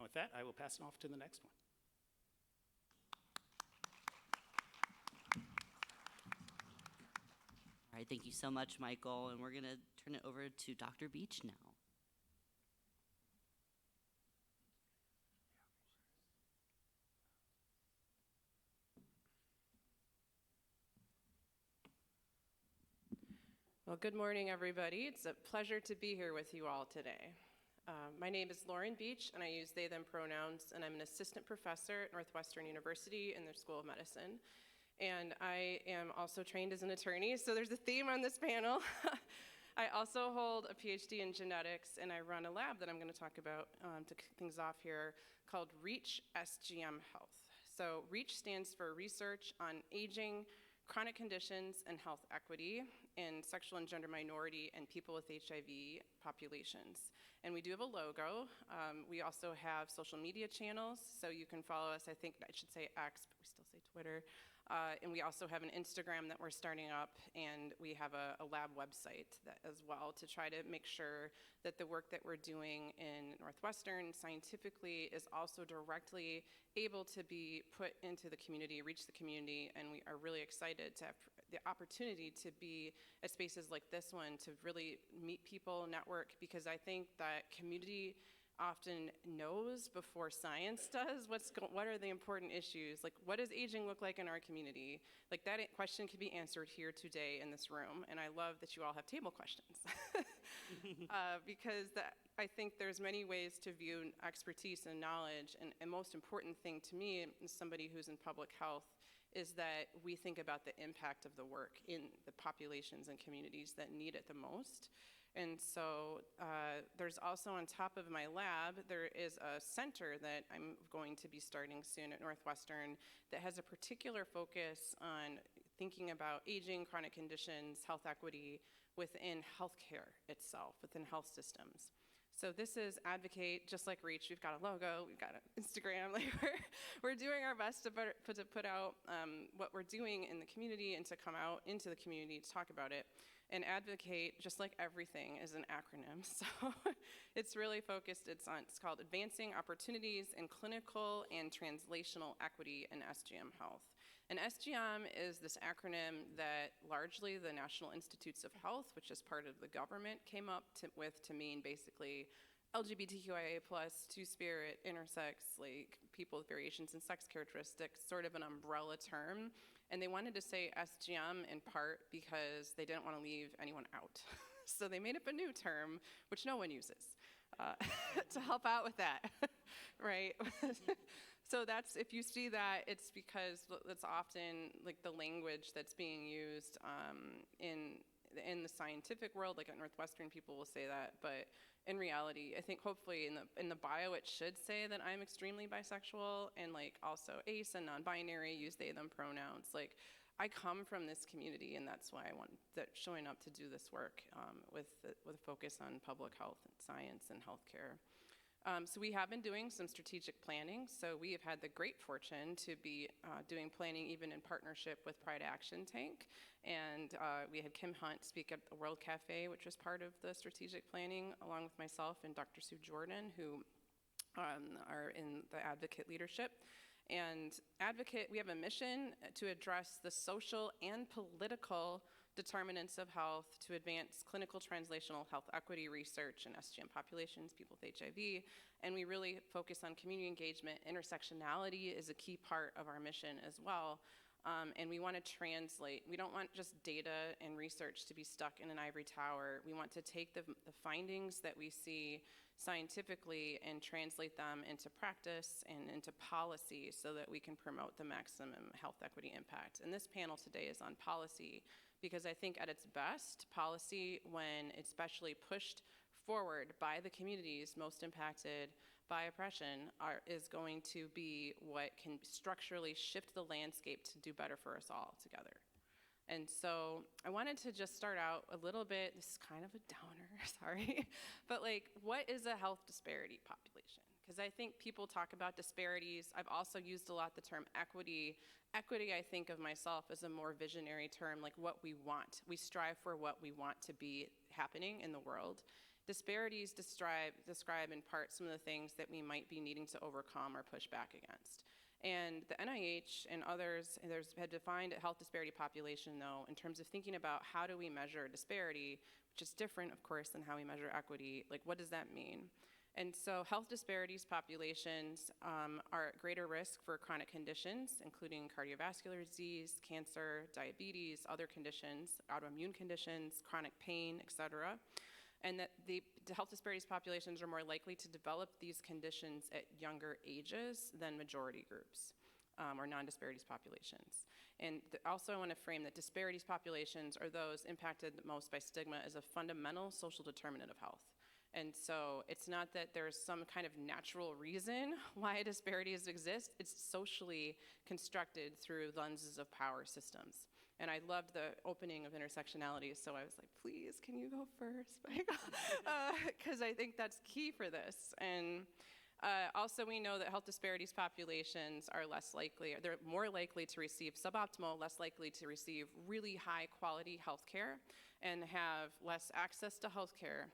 with that, I will pass it off to the next one. All right, thank you so much, Michael. And we're going to turn it over to Dr. Beach now. Well, good morning, everybody. It's a pleasure to be here with you all today. My name is Lauren Beach, and I use they, them pronouns, and I'm an assistant professor at Northwestern University in their School of Medicine. And I am also trained as an attorney, so there's a theme on this panel. I also hold a PhD in genetics, and I run a lab that I'm going to talk about to kick things off here called REACH SGM Health. So REACH stands for Research on Aging, Chronic Conditions, and Health Equity in sexual and gender minority and people with HIV populations. And we do have a logo. We also have social media channels, so you can follow us. I think I should say X, but we still say Twitter. And we also have an Instagram that we're starting up, and we have a lab website as well to try to make sure that the work that we're doing in Northwestern scientifically is also directly able to be put into the community, reach the community, and we are really excited to have the opportunity to be at spaces like this one to really meet people, network, because I think that community often knows before science does what are the important issues, like what does aging look like in our community. Like that question can be answered here today in this room, and I love that you all have table questions because I think there's many ways to view expertise and knowledge, and most important thing to me as somebody who's in public health is that we think about the impact of the work in the populations and communities that need it the most. And so there's also on top of my lab, there is a center that I'm going to be starting soon at Northwestern that has a particular focus on thinking about aging, chronic conditions, health equity within healthcare itself, within health systems. So this is Advocate, just like REACH. We've got a logo, we've got an Instagram. Like we're doing our best to put out what we're doing in the community and to come out into the community to talk about it. And Advocate, just like everything, is an acronym. So it's really focused, it's called Advancing Opportunities in Clinical and Translational Equity in SGM Health. And SGM is this acronym that largely the National Institutes of Health, which is part of the government, came up with to mean basically LGBTQIA+, two-spirit, intersex, like people with variations in sex characteristics, sort of an umbrella term. And they wanted to say SGM in part because they didn't want to leave anyone out. So they made up a new term, which no one uses, to help out with that, right? So that's, if you see that, it's because that's often like the language that's being used in the scientific world, like at Northwestern, people will say that, but in reality, I think hopefully in the bio it should say that I'm extremely bisexual and like also ace and non-binary, use they, them pronouns. Like I come from this community, and that's why I want that showing up to do this work with a focus on public health and science and healthcare. So we have been doing some strategic planning. So we have had the great fortune to be doing planning even in partnership with Pride Action Tank. And we had Kim Hunt speak at the World Cafe, which was part of the strategic planning, along with myself and Dr. Sue Jordan, who are in the Advocate leadership. And Advocate, we have a mission to address the social and political determinants of health to advance clinical translational health equity research in SGM populations, people with HIV. And we really focus on community engagement. Intersectionality is a key part of our mission as well. And we want to translate. We don't want just data and research to be stuck in an ivory tower. We want to take the findings that we see scientifically and translate them into practice and into policy so that we can promote the maximum health equity impact. And this panel today is on policy because I think at its best, policy, when it's especially pushed forward by the communities most impacted by oppression, is going to be what can structurally shift the landscape to do better for us all together. And so I wanted to just start out a little bit, this is kind of a downer, sorry, but like, what is a health disparity population? Because I think people talk about disparities. I've also used a lot the term equity. Equity, I think of myself as a more visionary term, like what we want. We strive for what we want to be happening in the world. Disparities describe in part some of the things that we might be needing to overcome or push back against. And the NIH and others had defined a health disparity population, though, in terms of thinking about how do we measure disparity, which is different, of course, than how we measure equity. Like, what does that mean? And so health disparities populations are at greater risk for chronic conditions, including cardiovascular disease, cancer, diabetes, other conditions, autoimmune conditions, chronic pain, et cetera. And that the health disparities populations are more likely to develop these conditions at younger ages than majority groups or non-disparities populations. And also I want to frame that disparities populations are those impacted the most by stigma as a fundamental social determinant of health. And so it's not that there's some kind of natural reason why disparities exist. It's socially constructed through lenses of power systems. And I loved the opening of intersectionality, so I was like, please, can you go first, Michael? Because I think that's key for this. And also we know that health disparities populations are less likely, they're more likely to receive suboptimal, less likely to receive really high quality health care and have less access to health care,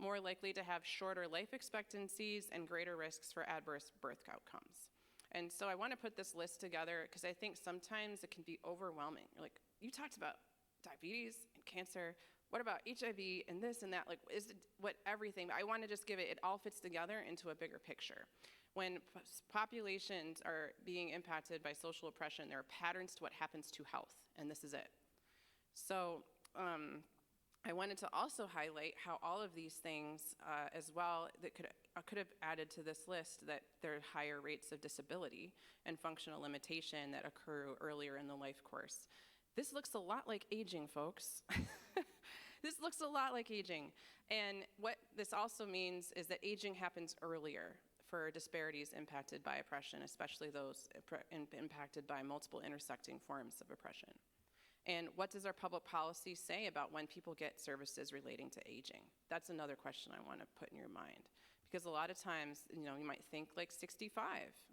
more likely to have shorter life expectancies and greater risks for adverse birth outcomes. And so I want to put this list together because I think sometimes it can be overwhelming. You're like, you talked about diabetes and cancer. What about HIV and this and that? Like, is it what everything? I want to just give it, it all fits together into a bigger picture. When populations are being impacted by social oppression, there are patterns to what happens to health, and this is it. So I wanted to also highlight how all of these things as well that could have added to this list that there are higher rates of disability and functional limitation that occur earlier in the life course. This looks a lot like aging, folks. This looks a lot like aging. And what this also means is that aging happens earlier for disparities impacted by oppression, especially those impacted by multiple intersecting forms of oppression. And what does our public policy say about when people get services relating to aging? That's another question I want to put in your mind. Because a lot of times, you know, you might think like 65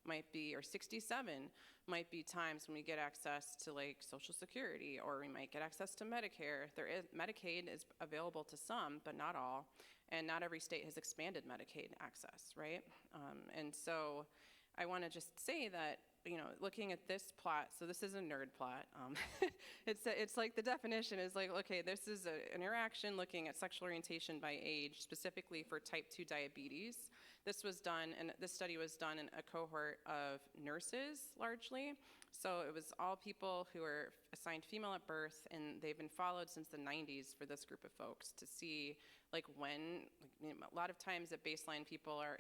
might be, or 67 might be times when we get access to like Social Security, or we might get access to Medicare. Medicaid is available to some, but not all. And not every state has expanded Medicaid access, right? And so I want to just say that, you know, looking at this plot, so this is a nerd plot. It's like the definition is like, okay, this is an interaction looking at sexual orientation by age, specifically for type 2 diabetes. This was done, and this study was done in a cohort of nurses, largely. So it was all people who were assigned female at birth, and they've been followed since the 90s for this group of folks to see like when, you know, a lot of times at baseline people are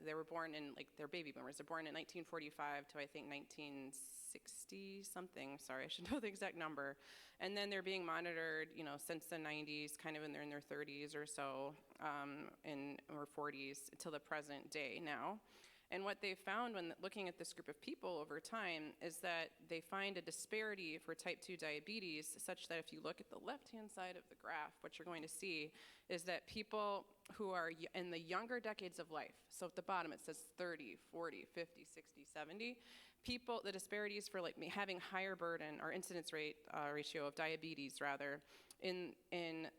they were born in, like they're baby boomers, they're born in 1945 to I think 1960 something, sorry, I should know the exact number. And then they're being monitored, you know, since the 90s, kind of in their 30s or so, or 40s until the present day now. And what they found when looking at this group of people over time is that they find a disparity for type 2 diabetes such that if you look at the left-hand side of the graph, what you're going to see is that people who are in the younger decades of life, so at the bottom it says 30, 40, 50, 60, 70, people, the disparities for like having higher burden or incidence rate ratio of diabetes rather in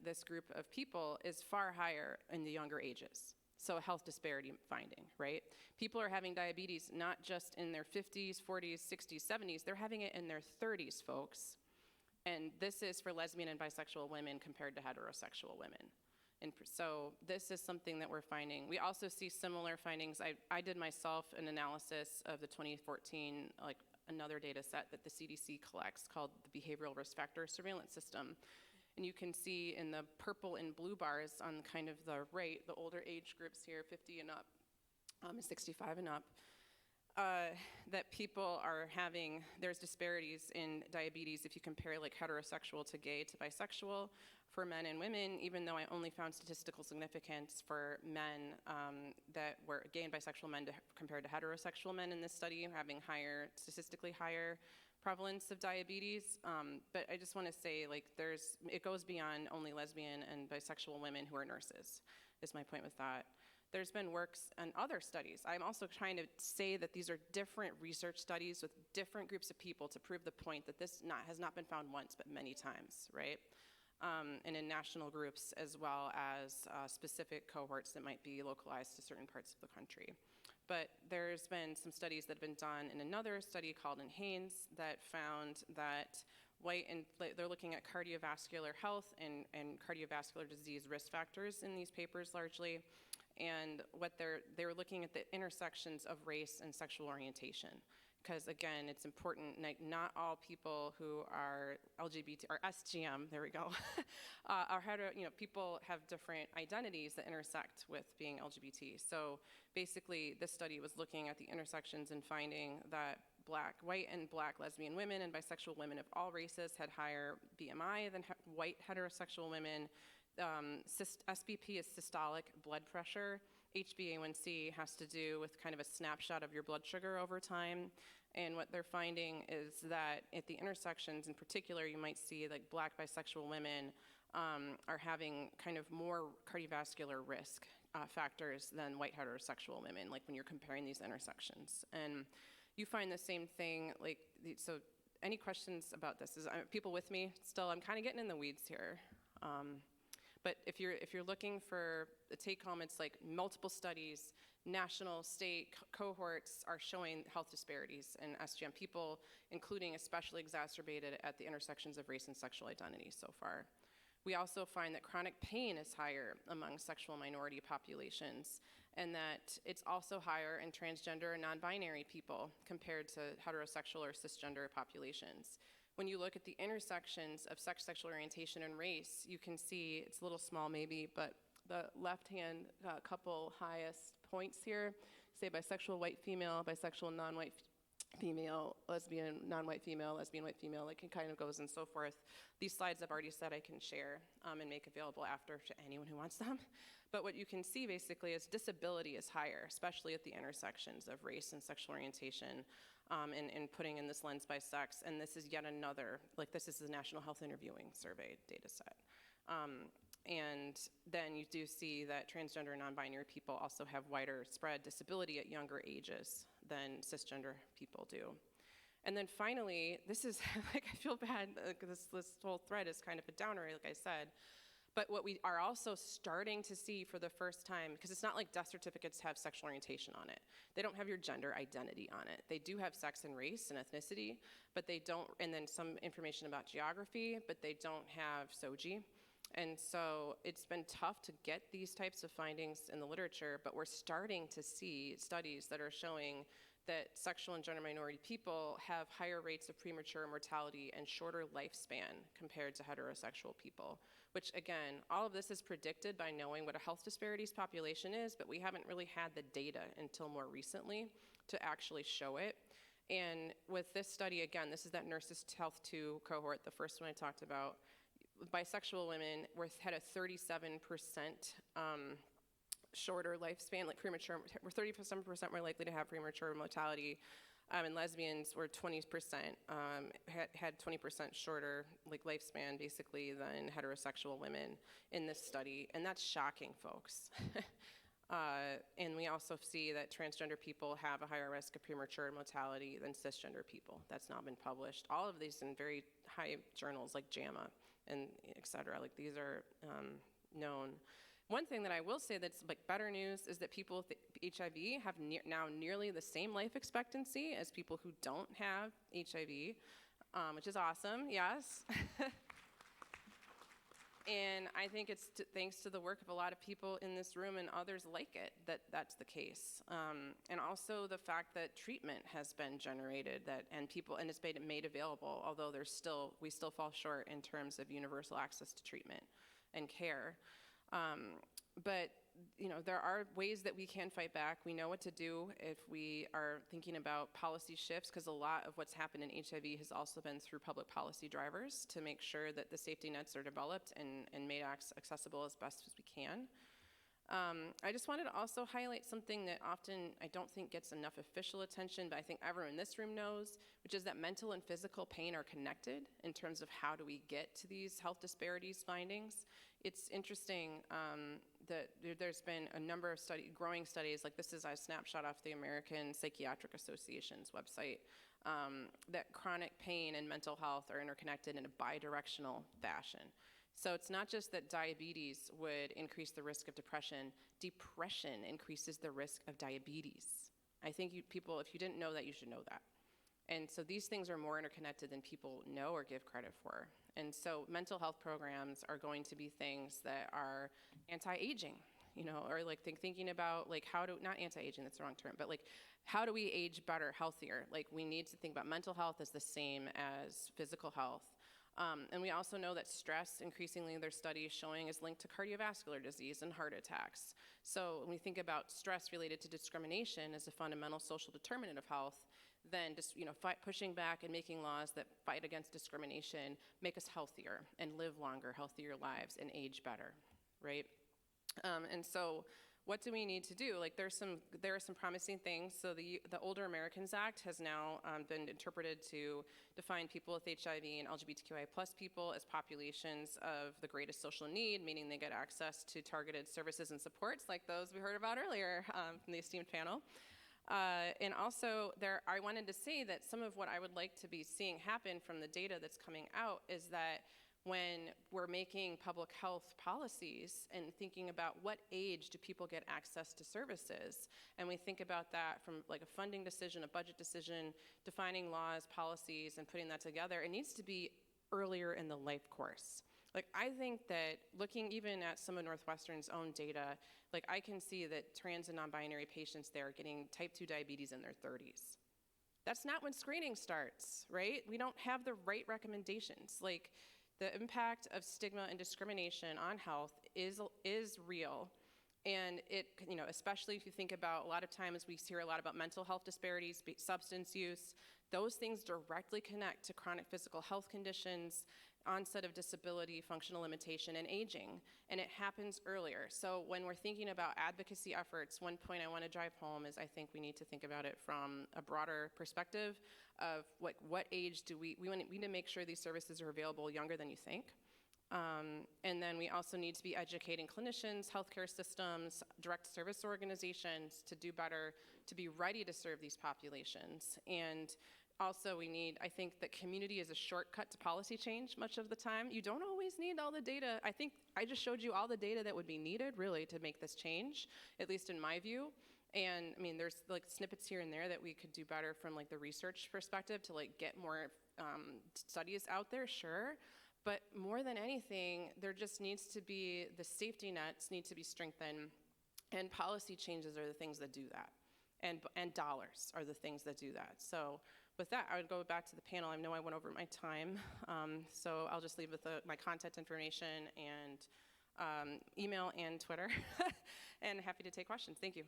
this group of people is far higher in the younger ages. So a health disparity finding, right? People are having diabetes not just in their 50s, 40s, 60s, 70s, they're having it in their 30s, folks. And this is for lesbian and bisexual women compared to heterosexual women. And so this is something that we're finding. We also see similar findings. I did myself an analysis of the 2014, like another data set that the CDC collects called the Behavioral Risk Factor Surveillance System. And you can see in the purple and blue bars on kind of the right, the older age groups here, 50 and up, 65 and up, that people are having, there's disparities in diabetes if you compare like heterosexual to gay to bisexual for men and women, even though I only found statistical significance for men that were gay and bisexual men compared to heterosexual men in this study, having statistically higher prevalence of diabetes, but I just want to say, like, it goes beyond only lesbian and bisexual women who are nurses, is my point with that. There's been works and other studies. I'm also trying to say that these are different research studies with different groups of people to prove the point that this has not been found once, but many times, right? and in national groups, as well as specific cohorts that might be localized to certain parts of the country. But there's been some studies that have been done in another study called in Haynes that found that they're looking at cardiovascular health and cardiovascular disease risk factors in these papers largely. And what they were looking at the intersections of race and sexual orientation. Because again, it's important, like not all people who are LGBT, or SGM, there we go, people have different identities that intersect with being LGBT. So basically, this study was looking at the intersections and finding that white and black lesbian women and bisexual women of all races had higher BMI than white heterosexual women. SBP is systolic blood pressure. HbA1c has to do with kind of a snapshot of your blood sugar over time. And what they're finding is that at the intersections in particular, you might see like black bisexual women are having kind of more cardiovascular risk factors than white heterosexual women, like when you're comparing these intersections. And you find the same thing, so any questions about this? People with me still? I'm kind of getting in the weeds here. But if you're looking for the take home, it's like multiple studies, national, state cohorts are showing health disparities in SGM people, including especially exacerbated at the intersections of race and sexual identity so far. We also find that chronic pain is higher among sexual minority populations, and that it's also higher in transgender and non-binary people compared to heterosexual or cisgender populations. When you look at the intersections of sex, sexual orientation, and race, you can see, it's a little small maybe, but the left-hand couple highest points here say bisexual white female, bisexual non-white female, lesbian non-white female, lesbian white female, like it kind of goes and so forth. These slides I've already said I can share and make available after to anyone who wants them. But what you can see basically is disability is higher, especially at the intersections of race and sexual orientation, and putting in this lens by sex. And this is yet another, this is the National Health Interviewing Survey data set. And then you do see that transgender and non-binary people also have wider spread disability at younger ages than cisgender people do. And then finally, this is, I feel bad, this whole thread is kind of a downer, like I said. But what we are also starting to see for the first time, because it's not like death certificates have sexual orientation on it. They don't have your gender identity on it. They do have sex and race and ethnicity, but they don't, and then some information about geography, but they don't have SOGI. And so it's been tough to get these types of findings in the literature, but we're starting to see studies that are showing that sexual and gender minority people have higher rates of premature mortality and shorter lifespan compared to heterosexual people, which again, all of this is predicted by knowing what a health disparities population is, but we haven't really had the data until more recently to actually show it. And with this study, again, this is that Nurses Health 2 cohort, the first one I talked about. Bisexual women had a 37% shorter lifespan, like premature, we're 37% more likely to have premature mortality, and lesbians were 20%, had 20% shorter lifespan basically than heterosexual women in this study, and that's shocking, folks. And we also see that transgender people have a higher risk of premature mortality than cisgender people. That's now been published. All of these in very high journals like JAMA and et cetera. These are known. One thing that I will say that's better news is that people with HIV have now nearly the same life expectancy as people who don't have HIV, which is awesome, yes. And I think it's thanks to the work of a lot of people in this room and others like it that's the case. And also the fact that treatment has been generated and it's been made available, although we still fall short in terms of universal access to treatment and care. But there are ways that we can fight back. We know what to do if we are thinking about policy shifts, because a lot of what's happened in HIV has also been through public policy drivers to make sure that the safety nets are developed and made accessible as best as we can. I just wanted to also highlight something that often I don't think gets enough official attention, but I think everyone in this room knows, which is that mental and physical pain are connected in terms of how do we get to these health disparities findings. It's interesting that there's been a number of growing studies, like this is a snapshot off the American Psychiatric Association's website, that chronic pain and mental health are interconnected in a bidirectional fashion. So it's not just that diabetes would increase the risk of depression. Depression increases the risk of diabetes. I think people, if you didn't know that, you should know that. And so these things are more interconnected than people know or give credit for. And so mental health programs are going to be things that are anti-aging, or like thinking about like not anti-aging, that's the wrong term, but like how do we age better, healthier? Like we need to think about mental health as the same as physical health. And we also know that stress, increasingly there's studies showing, is linked to cardiovascular disease and heart attacks. So when we think about stress related to discrimination as a fundamental social determinant of health, then just pushing back and making laws that fight against discrimination make us healthier and live longer, healthier lives and age better, right? And so what do we need to do? Like there are some promising things. So the Older Americans Act has now been interpreted to define people with HIV and LGBTQI+ people as populations of the greatest social need, meaning they get access to targeted services and supports like those we heard about earlier from the esteemed panel. And also I wanted to say that some of what I would like to be seeing happen from the data that's coming out is that when we're making public health policies and thinking about what age do people get access to services, and we think about that from like a funding decision, a budget decision, defining laws, policies, and putting that together, it needs to be earlier in the life course. Like I think that looking even at some of Northwestern's own data, like I can see that trans and non-binary patients there are getting type 2 diabetes in their 30s. That's not when screening starts, right? We don't have the right recommendations. Like the impact of stigma and discrimination on health is real. And it, especially if you think about a lot of times we hear a lot about mental health disparities, substance use, those things directly connect to chronic physical health conditions, onset of disability, functional limitation, and aging, and it happens earlier. So when we're thinking about advocacy efforts, one point I want to drive home is I think we need to think about it from a broader perspective of what age do we need to make sure these services are available younger than you think. And then we also need to be educating clinicians, healthcare systems, direct service organizations to do better, to be ready to serve these populations. And also I think that community is a shortcut to policy change much of the time. You don't always need all the data. I think I just showed you all the data that would be needed really to make this change, at least in my view. And I mean, there's like snippets here and there that we could do better from like the research perspective to like get more studies out there, sure. But more than anything, there just needs to be, the safety nets need to be strengthened, and policy changes are the things that do that. And dollars are the things that do that. So with that, I would go back to the panel. I know I went over my time, so I'll just leave with my contact information and email and Twitter, and happy to take questions. Thank you.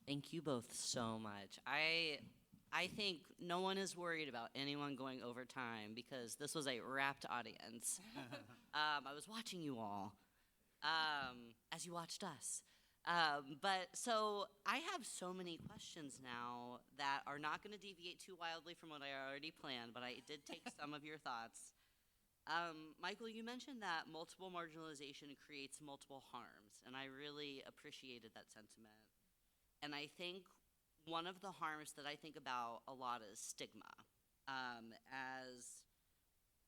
Thank you both so much. I think no one is worried about anyone going over time because this was a rapt audience. I was watching you all as you watched us. But so I have so many questions now that are not going to deviate too wildly from what I already planned, but I did take some of your thoughts. Michael, you mentioned that multiple marginalization creates multiple harms, and I really appreciated that sentiment. And I think one of the harms that I think about a lot is stigma, as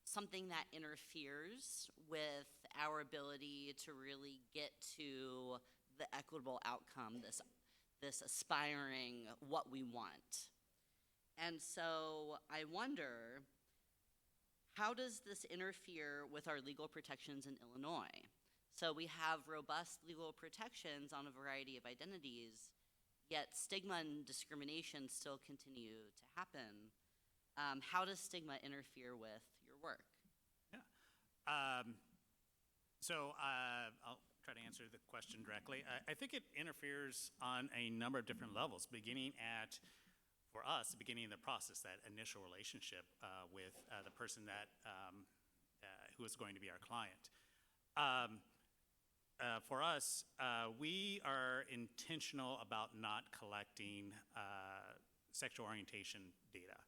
something that interferes with our ability to really get to the equitable outcome, this aspiring what we want. And so I wonder, how does this interfere with our legal protections in Illinois? So we have robust legal protections on a variety of identities, yet stigma and discrimination still continue to happen. How does stigma interfere with your work? Yeah. So I'll try to answer the question directly. I think it interferes on a number of different levels, beginning at, for us, beginning the process, that initial relationship with the person that who is going to be our client. For us, we are intentional about not collecting sexual orientation data.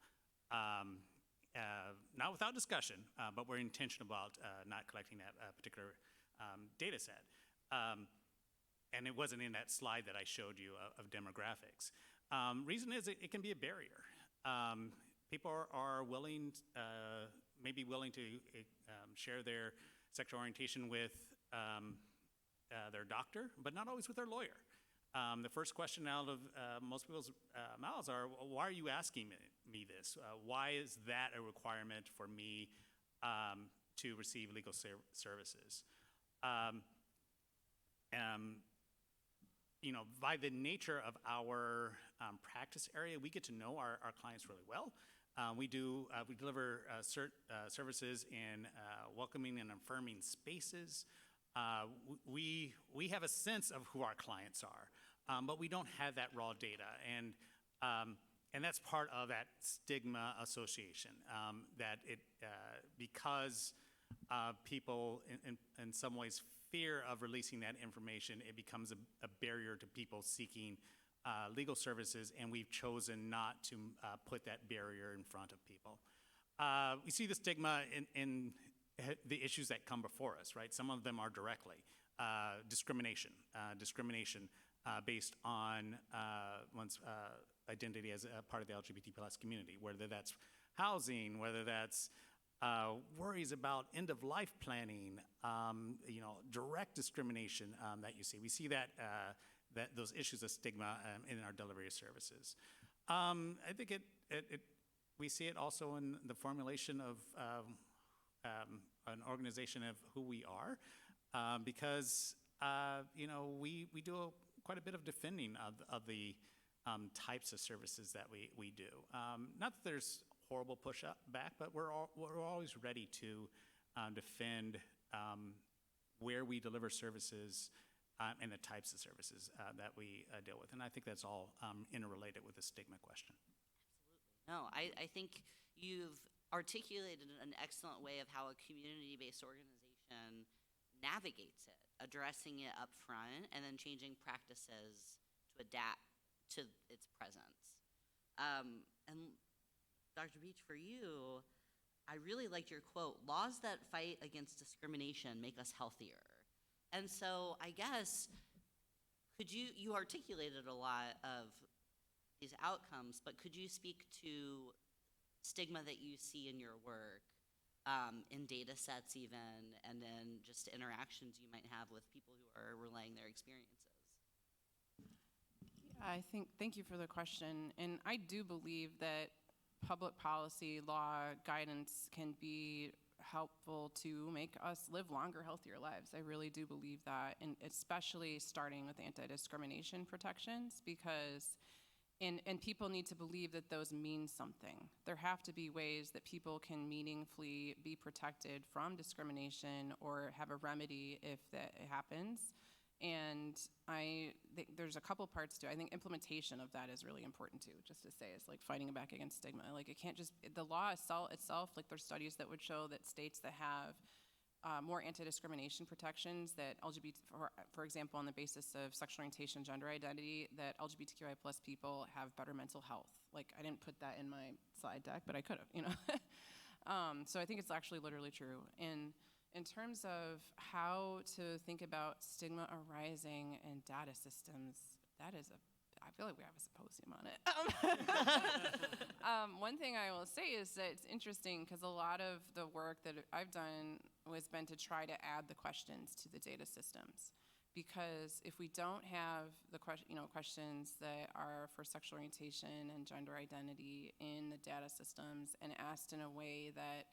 Not without discussion, but we're intentional about not collecting that particular data set. And it wasn't in that slide that I showed you of demographics. Reason is it can be a barrier. people are willing, maybe willing to share their sexual orientation with their doctor, but not always with their lawyer. The first question out of most people's mouths are, why are you asking me this? Why is that a requirement for me to receive legal services? By the nature of our practice area, we get to know our clients really well. We deliver services in welcoming and affirming spaces. We have a sense of who our clients are, but we don't have that raw data, and that's part of that stigma association. That because people in some ways fear of releasing that information, it becomes a barrier to people seeking legal services, and we've chosen not to put that barrier in front of people. We see the stigma in the issues that come before us, right? Some of them are directly discrimination based on one's identity as a part of the LGBT plus community, whether that's housing, whether that's worries about end-of-life planning, direct discrimination that you see. We see that those issues of stigma in our delivery of services. I think we see it also in the formulation of an organization of who we are, because we do quite a bit of defending of the types of services that we do. Not that there's horrible pushback, but we're always ready to defend where we deliver services and the types of services that we deal with. And I think that's all interrelated with the stigma question. No, I think you've articulated an excellent way of how a community-based organization navigates it, addressing it up front and then changing practices to adapt to its presence. And Dr. Beach, for you, I really liked your quote, "Laws that fight against discrimination make us healthier." And so I guess, you articulated a lot of these outcomes, but could you speak to stigma that you see in your work, in data sets even, and then just interactions you might have with people who are relaying their experiences? Thank you for the question. And I do believe that public policy, law, guidance can be helpful to make us live longer, healthier lives. I really do believe that, and especially starting with anti-discrimination protections, because and people need to believe that those mean something. There have to be ways that people can meaningfully be protected from discrimination or have a remedy if that happens. And I think there's a couple parts to it. I think implementation of that is really important too, just to say, it's like fighting back against stigma. Like it can't just, the law itself, like there's studies that would show that states that have more anti-discrimination protections, that for example, on the basis of sexual orientation, gender identity, that LGBTQI plus people have better mental health. Like I didn't put that in my slide deck, but I could have, So I think it's actually literally true. And in terms of how to think about stigma arising in data systems, I feel like we have a symposium on it. One thing I will say is that it's interesting because a lot of the work that I've done has been to try to add the questions to the data systems. Because if we don't have the questions that are for sexual orientation and gender identity in the data systems and asked in a way that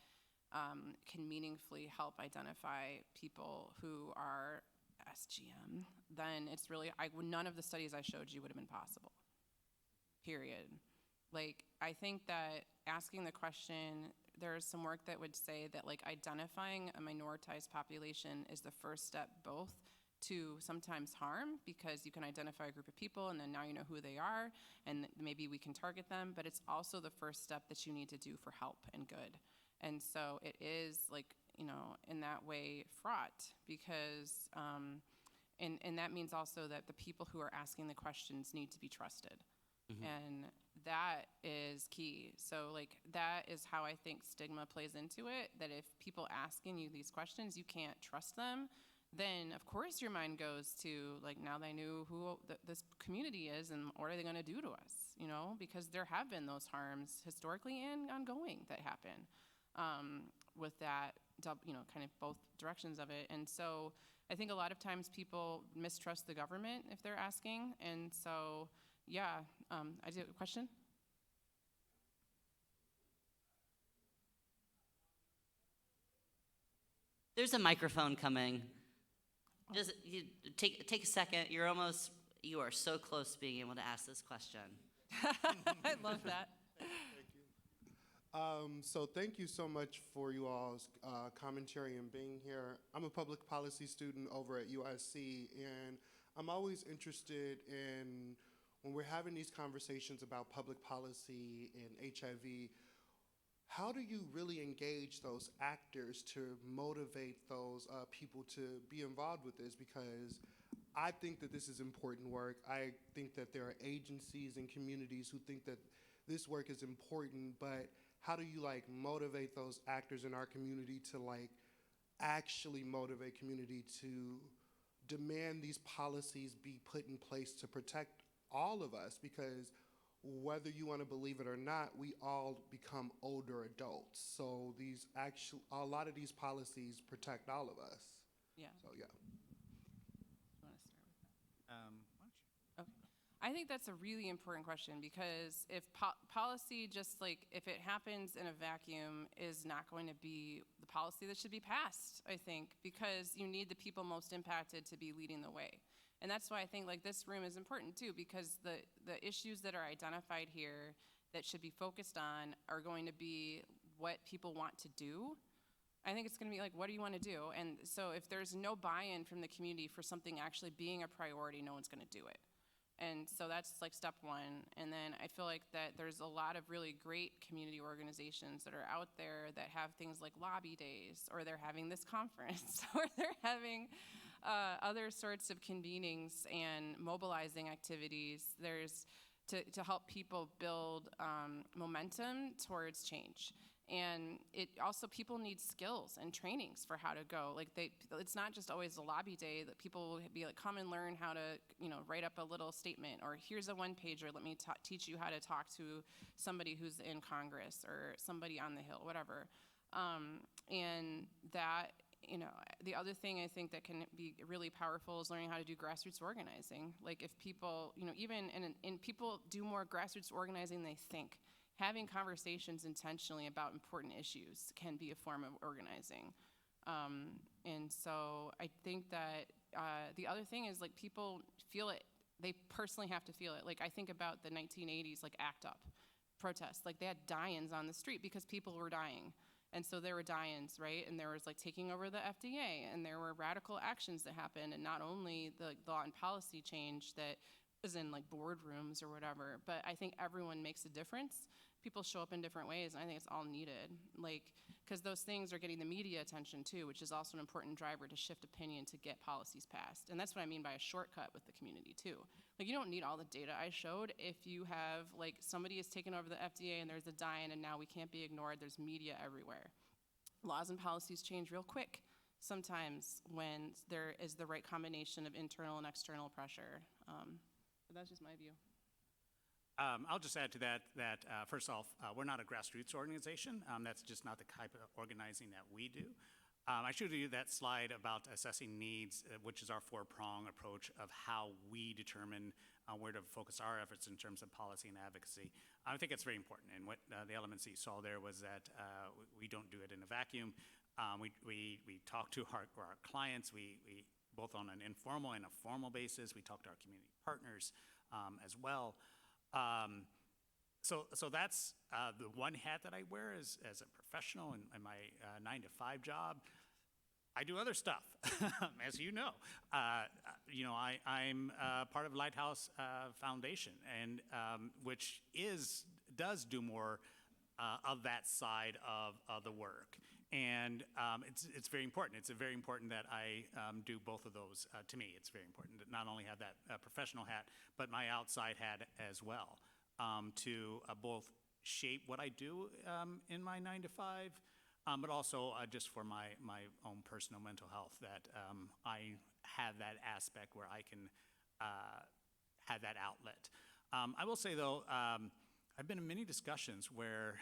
can meaningfully help identify people who are SGM, then it's really, none of the studies I showed you would have been possible, period. Like, I think that asking the question, there's some work that would say that like identifying a minoritized population is the first step both to sometimes harm, because you can identify a group of people and then now you know who they are and maybe we can target them, but it's also the first step that you need to do for help and good. And so it is like, in that way fraught, because, and that means also that the people who are asking the questions need to be trusted. Mm-hmm. And that is key. So like, that is how I think stigma plays into it, that if people asking you these questions, you can't trust them, then of course your mind goes to, like, now they knew who this community is and what are they going to do to us, you know, because there have been those harms historically and ongoing that happen with that, you know, kind of both directions of it. And so I think a lot of times people mistrust the government if they're asking. And so, yeah, I did a question? There's a microphone coming. Just you, take a second. You are so close to being able to ask this question. I love that. So thank you so much for you all's commentary and being here. I'm a public policy student over at USC, and I'm always interested in, when we're having these conversations about public policy and HIV, how do you really engage those actors to motivate those people to be involved with this? Because I think that this is important work. I think that there are agencies and communities who think that this work is important, but how do you like motivate those actors in our community to like actually motivate community to demand these policies be put in place to protect all of us? Because whether you want to believe it or not, we all become older adults. So a lot of these policies protect all of us. Yeah. So yeah. You want to start with that? Why don't you? Okay. I think that's a really important question, because if policy, just like if it happens in a vacuum, is not going to be the policy that should be passed, I think, because you need the people most impacted to be leading the way. And that's why I think like this room is important too, because the issues that are identified here that should be focused on are going to be what people want to do. I think it's going to be like, what do you want to do? And so if there's no buy-in from the community for something actually being a priority, no one's going to do it. And so that's like step one. And then I feel like that there's a lot of really great community organizations that are out there that have things like lobby days, or they're having this conference, or they're having other sorts of convenings and mobilizing activities. There's to help people build momentum towards change. And it also, people need skills and trainings for how to go. Like it's not just always a lobby day that people will be like, come and learn how to, you know, write up a little statement, or here's a one-pager, let me teach you how to talk to somebody who's in Congress or somebody on the Hill, whatever. And that, you know, the other thing I think that can be really powerful is learning how to do grassroots organizing. Like if people, you know, even in people do more grassroots organizing than they think. Having conversations intentionally about important issues can be a form of organizing. And so I think that the other thing is like people feel it. They personally have to feel it. Like I think about the 1980s, like ACT UP protests. Like they had die-ins on the street because people were dying. And so there were die-ins, right? And there was like taking over the FDA, and there were radical actions that happened, and not only the law and policy change that was in like boardrooms or whatever, but I think everyone makes a difference. People show up in different ways, and I think it's all needed. Like, because those things are getting the media attention too, which is also an important driver to shift opinion to get policies passed. And that's what I mean by a shortcut with the community too. Like, you don't need all the data I showed if you have, like, somebody has taken over the FDA and there's a die-in and now we can't be ignored, there's media everywhere. Laws and policies change real quick sometimes when there is the right combination of internal and external pressure. But that's just my view. I'll just add to that first off, we're not a grassroots organization. That's just not the type of organizing that we do. I showed you that slide about assessing needs, which is our four-prong approach of how we determine where to focus our efforts in terms of policy and advocacy. I think it's very important. And what the elements that you saw there was that we don't do it in a vacuum. We talk to our clients. We both on an informal and a formal basis. We talk to our community partners as well. So that's the one hat that I wear as a professional in my 9-to-5 job. I do other stuff, as you know. I'm part of Lighthouse Foundation, and which does do more of that side of the work. And it's very important. It's very important that I do both of those. To me, it's very important to not only have that professional hat, but my outside hat as well, to both shape what I do in my 9-to-5, but also just for my own personal mental health, that I have that aspect where I can have that outlet. I will say, though, I've been in many discussions where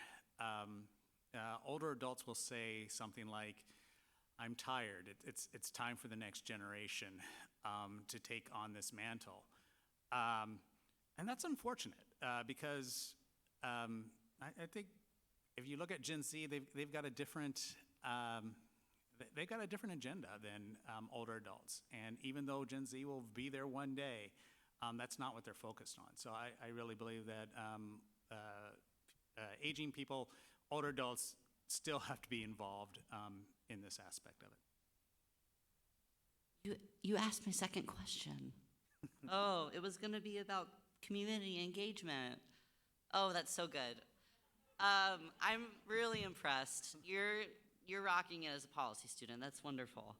older adults will say something like, I'm tired. It's time for the next generation to take on this mantle. And that's unfortunate because I think if you look at Gen Z, they've got a different agenda than older adults. And even though Gen Z will be there one day, that's not what they're focused on. So I really believe that aging people, older adults, still have to be involved in this aspect of it. You asked my second question. Oh, it was going to be about community engagement. Oh, that's so good. I'm really impressed. You're rocking it as a policy student. That's wonderful.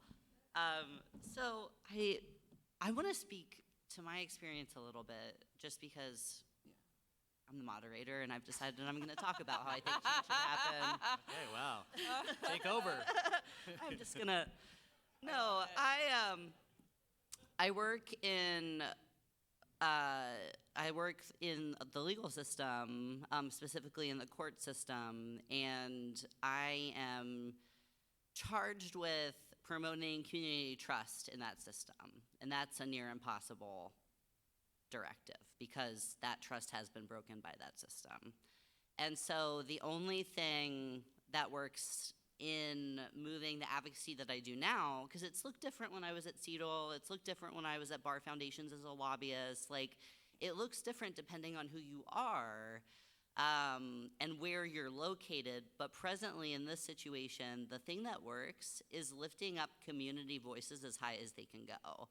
So I want to speak to my experience a little bit, just because I'm the moderator and I've decided I'm going to talk about how I think change should happen. Okay, wow. Take over. I'm just gonna. No, I work in the legal system, specifically in the court system, and I am charged with promoting community trust in that system, and that's a near impossible directive because that trust has been broken by that system. And so the only thing that works in moving the advocacy that I do now, because it's looked different when I was at CEDL, it's looked different when I was at Bar Foundations as a lobbyist, like it looks different depending on who you are and where you're located. But presently in this situation, the thing that works is lifting up community voices as high as they can go.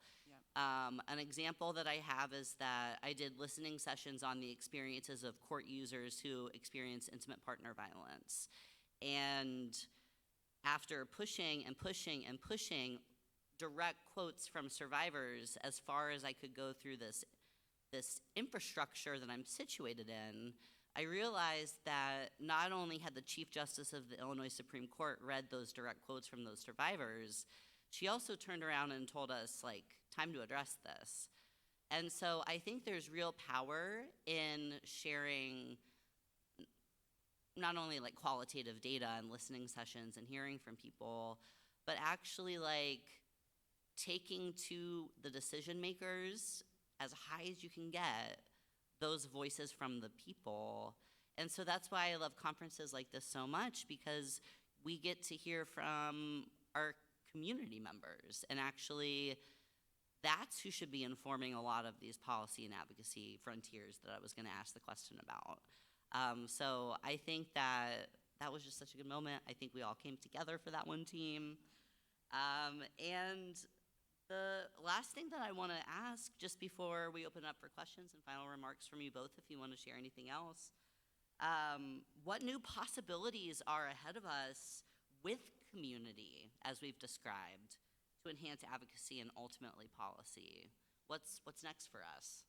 An example that I have is that I did listening sessions on the experiences of court users who experience intimate partner violence. And after pushing and pushing and pushing direct quotes from survivors as far as I could go through this infrastructure that I'm situated in, I realized that not only had the Chief Justice of the Illinois Supreme Court read those direct quotes from those survivors, she also turned around and told us, like, time to address this. And so I think there's real power in sharing not only like qualitative data and listening sessions and hearing from people, but actually like taking to the decision makers as high as you can get those voices from the people. And so that's why I love conferences like this so much, because we get to hear from our community members, and actually that's who should be informing a lot of these policy and advocacy frontiers that I was going to ask the question about. So I think that was just such a good moment. I think we all came together for that one team. And the last thing that I want to ask, just before we open up for questions and final remarks from you both, if you want to share anything else, what new possibilities are ahead of us with community, as we've described, to enhance advocacy and ultimately policy? What's next for us?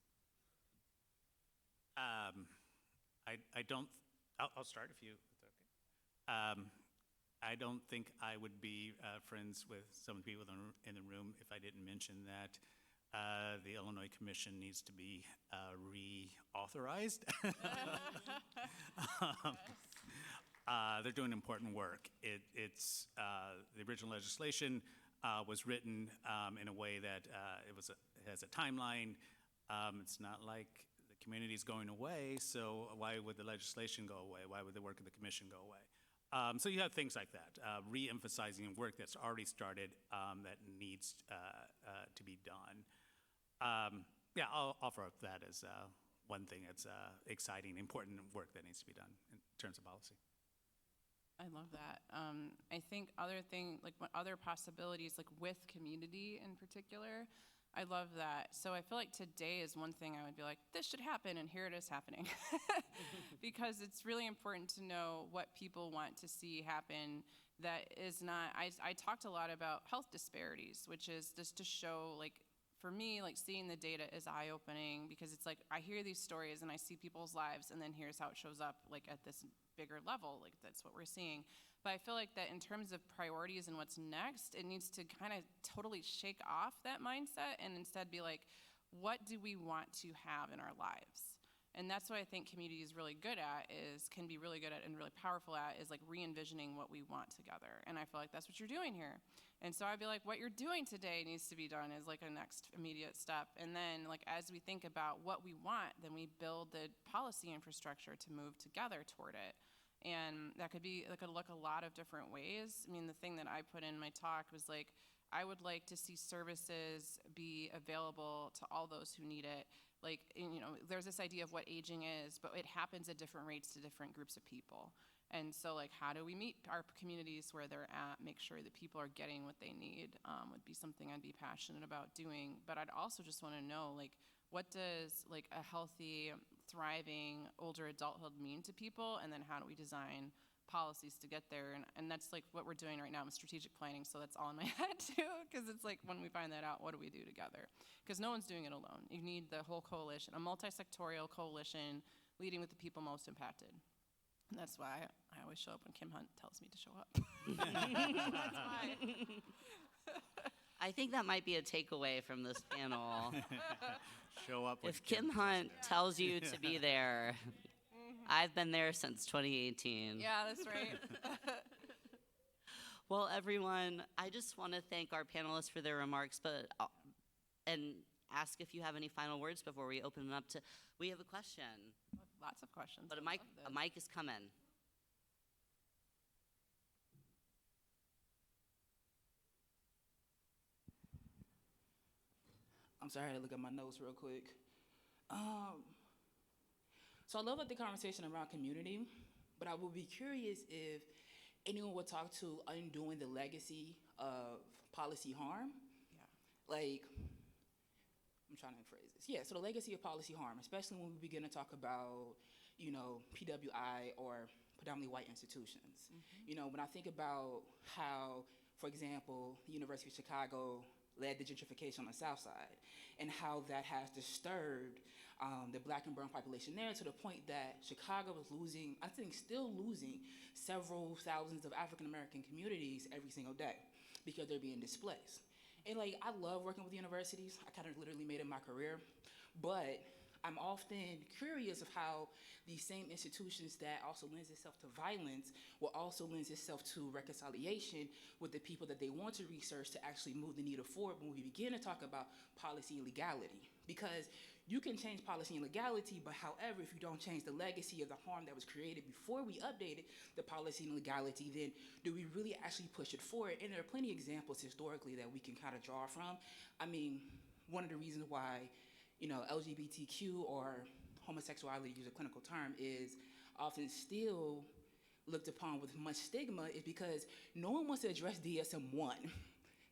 I'll start if it's okay. I don't think I would be friends with some of the people in the room if I didn't mention that the Illinois Commission needs to be reauthorized. They're doing important work. It's the original legislation was written in a way that it has a timeline. It's not like the community is going away, so why would the legislation go away? Why would the work of the commission go away? So you have things like that, re-emphasizing work that's already started that needs to be done. I'll offer up that as one thing that's exciting, important work that needs to be done in terms of policy. I love that. I think other possibilities, like with community in particular, I love that. So I feel like today is one thing I would be like, this should happen, and here it is happening. Because it's really important to know what people want to see happen that is not, I talked a lot about health disparities, which is just to show like for me, like seeing the data is eye-opening because it's like I hear these stories and I see people's lives, and then here's how it shows up like at this bigger level. Like that's what we're seeing. But I feel like that in terms of priorities and what's next, it needs to kind of totally shake off that mindset and instead be like, what do we want to have in our lives? And that's what I think community is really good at, can be really good at and really powerful at, is like re-envisioning what we want together. And I feel like that's what you're doing here. And so I'd be like, what you're doing today needs to be done as like a next immediate step. And then like as we think about what we want, then we build the policy infrastructure to move together toward it. And that could look a lot of different ways. I mean, the thing that I put in my talk was like, I would like to see services be available to all those who need it. Like, there's this idea of what aging is, but it happens at different rates to different groups of people. And so, like, how do we meet our communities where they're at, make sure that people are getting what they need, would be something I'd be passionate about doing. But I'd also just want to know, like, what does, like, a healthy, thriving older adulthood mean to people? And then how do we design policies to get there? And that's, like, what we're doing right now with strategic planning. So that's all in my head, too, because it's like, when we find that out, what do we do together? Because no one's doing it alone. You need the whole coalition, a multi-sectorial coalition leading with the people most impacted. And that's why I always show up when Kim Hunt tells me to show up. That's why. I think that might be a takeaway from this panel. Show up when If Kim Hunt tells you to be there, I've been there since 2018. Yeah, that's right. Well, everyone, I just want to thank our panelists for their remarks, and ask if you have any final words before we open it up to. We have a question, Lots of questions. but I love this. a mic is coming. I'm sorry, I had to look at my notes real quick. So I love the conversation around community, but I would be curious if anyone would talk to undoing the legacy of policy harm. Yeah. Like, I'm trying to phrase this. Yeah, so the legacy of policy harm, especially when we begin to talk about, PWI or predominantly white institutions. When I think about how, for example, the University of Chicago led the gentrification on the South Side, and how that has disturbed the black and brown population there to the point that Chicago was losing, I think still losing, several thousands of African American communities every single day because they're being displaced. And like, I love working with universities. I kind of literally made it my career, but I'm often curious of how these same institutions that also lends itself to violence will also lends itself to reconciliation with the people that they want to research to actually move the needle forward when we begin to talk about policy and legality. Because you can change policy and legality, but however, if you don't change the legacy of the harm that was created before we updated the policy and legality, then do we really actually push it forward? And there are plenty of examples historically that we can kind of draw from. I mean, one of the reasons why LGBTQ or homosexuality, to use a clinical term, is often still looked upon with much stigma is because no one wants to address DSM-1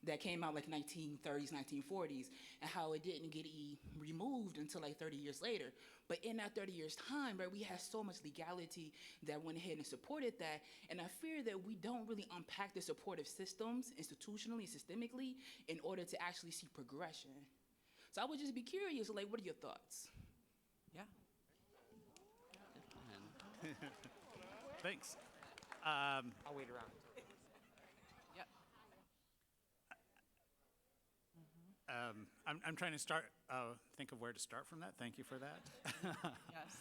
that came out like 1930s, 1940s, and how it didn't get removed until like 30 years later. But in that 30 years time, right, we had so much legality that went ahead and supported that, and I fear that we don't really unpack the supportive systems institutionally, systemically, in order to actually see progression. So I would just be curious, like, what are your thoughts? Yeah. Thanks. I'll wait around. Yep. I'm trying to think of where to start from that. Thank you for that. Yes.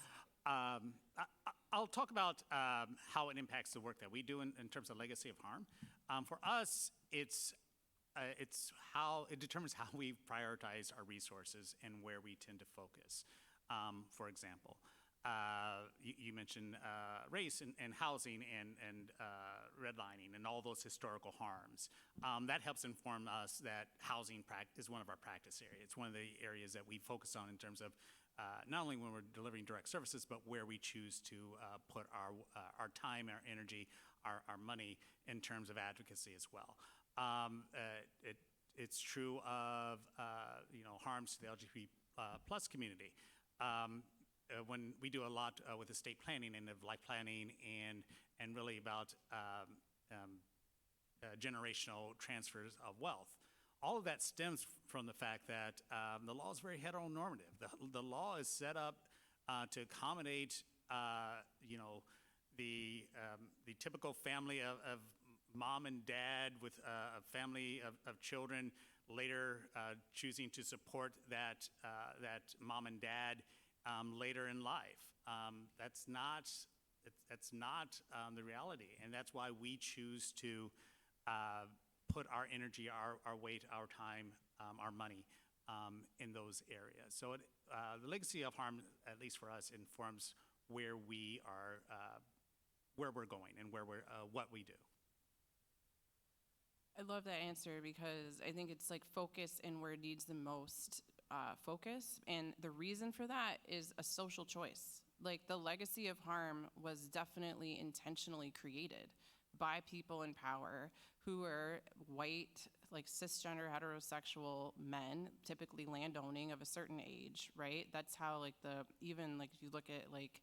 I'll talk about how it impacts the work that we do in terms of legacy of harm. For us, it's how it determines how we prioritize our resources and where we tend to focus. For example, you mentioned race and housing and redlining and all those historical harms. That helps inform us that housing is one of our practice areas. It's one of the areas that we focus on in terms of not only when we're delivering direct services, but where we choose to put our time, our energy, our money in terms of advocacy as well. It's true of harms to the LGBT plus community. When we do a lot with estate planning and of life planning and really about generational transfers of wealth, all of that stems from the fact that the law is very heteronormative. The law is set up to accommodate, the typical family of mom and dad with a family of children, later choosing to support that mom and dad later in life. That's not the reality, and that's why we choose to put our energy, our weight, our time, our money in those areas. So the legacy of harm, at least for us, informs where we are, where we're going, and what we do. I love that answer because I think it's like focus in where it needs the most focus. And the reason for that is a social choice. Like the legacy of harm was definitely intentionally created by people in power who are white, like cisgender heterosexual men, typically landowning of a certain age, right? That's how even if you look at like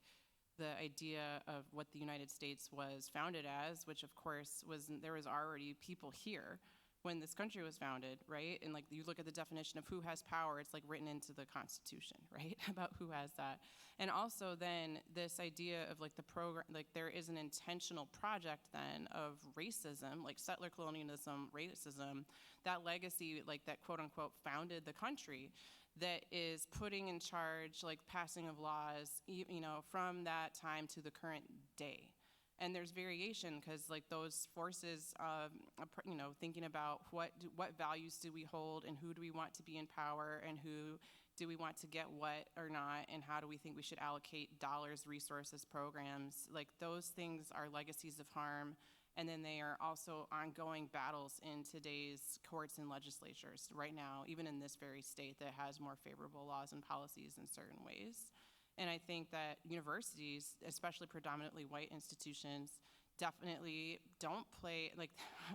the idea of what the United States was founded as, which of course there was already people here when this country was founded, right? And like you look at the definition of who has power, it's like written into the Constitution, right? About who has that. And also then this idea of like the program, like there is an intentional project then of racism, like settler colonialism, racism, that legacy, like that quote unquote founded the country, that is putting in charge, like passing of laws, from that time to the current day. And there's variation because like those forces, thinking about what values do we hold and who do we want to be in power and who do we want to get what or not, and how do we think we should allocate dollars, resources, programs, like those things are legacies of harm. And then they are also ongoing battles in today's courts and legislatures right now, even in this very state that has more favorable laws and policies in certain ways. And I think that universities, especially predominantly white institutions, definitely don't play, like,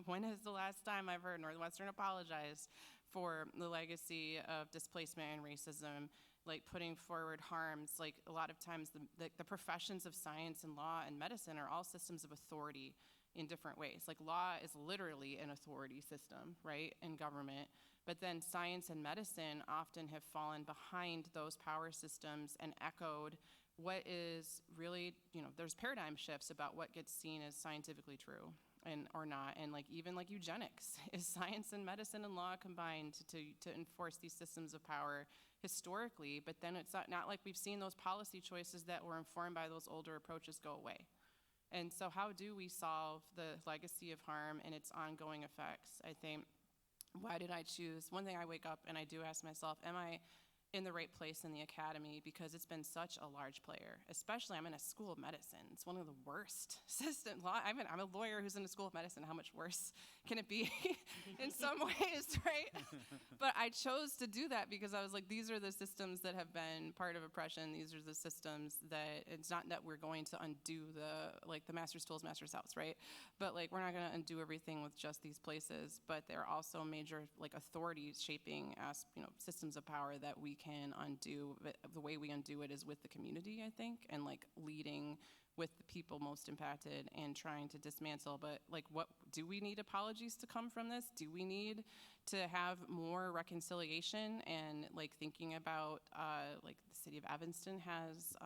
when is the last time I've heard Northwestern apologize for the legacy of displacement and racism, like putting forward harms? Like a lot of times the professions of science and law and medicine are all systems of authority in different ways. Like law is literally an authority system, right, in government. But then science and medicine often have fallen behind those power systems and echoed what is really, there's paradigm shifts about what gets seen as scientifically true and or not. And like even like eugenics is science and medicine and law combined to enforce these systems of power historically. But then it's not like we've seen those policy choices that were informed by those older approaches go away. And so how do we solve the legacy of harm and its ongoing effects? I think, why did I choose? One thing I wake up and I do ask myself, am I in the right place in the academy? Because it's been such a large player, especially I'm in a school of medicine. It's one of the worst systems. I'm a lawyer who's in a school of medicine. How much worse can it be in some ways, right? But I chose to do that because I was like, these are the systems that have been part of oppression. These are the systems that it's not that we're going to undo the master's tools, master's house, right? But like, we're not going to undo everything with just these places, but there are also major like authorities shaping systems of power that we can undo. But the way we undo it is with the community, I think, and like leading with the people most impacted and trying to dismantle. But like, what do we need apologies to come from this? Do we need to have more reconciliation and like thinking about like the city of Evanston has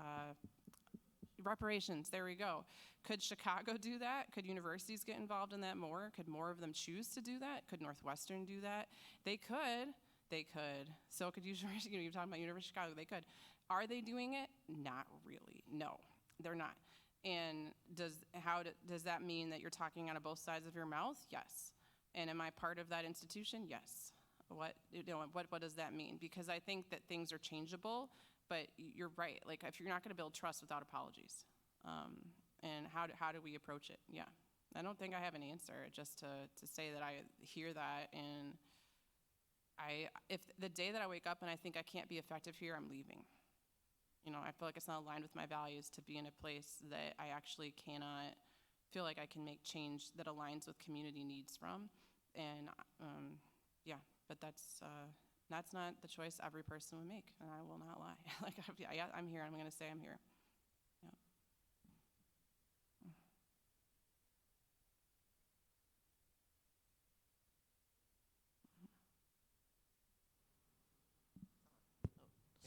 reparations? There we go. Could Chicago do that? Could universities get involved in that more? Could more of them choose to do that? Could Northwestern do that? They could. They could. So could university, you're talking about University of Chicago, they could. Are they doing it? Not really. No, they're not. And does that mean that you're talking out of both sides of your mouth? Yes. And am I part of that institution? Yes. What does that mean? Because I think that things are changeable, but you're right. Like if you're not going to build trust without apologies, and how do we approach it? Yeah. I don't think I have an answer. Just to say that I hear that, and if the day that I wake up and I think I can't be effective here, I'm leaving. I feel like it's not aligned with my values to be in a place that I actually cannot feel like I can make change that aligns with community needs from. And but that's not the choice every person would make, and I will not lie. Like I'm here. I'm going to say I'm here. Yeah.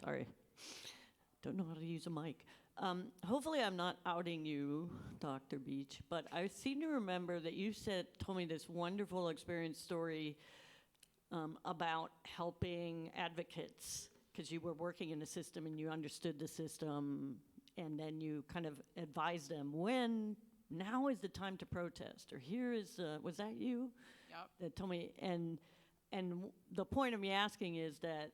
Sorry. Don't know how to use a mic. Hopefully I'm not outing you, Dr. Beach, but I seem to remember that you told me this wonderful experience story about helping advocates, because you were working in the system and you understood the system, and then you kind of advised them when now is the time to protest, or here is, was that you? Yep. That told me, and the point of me asking is that,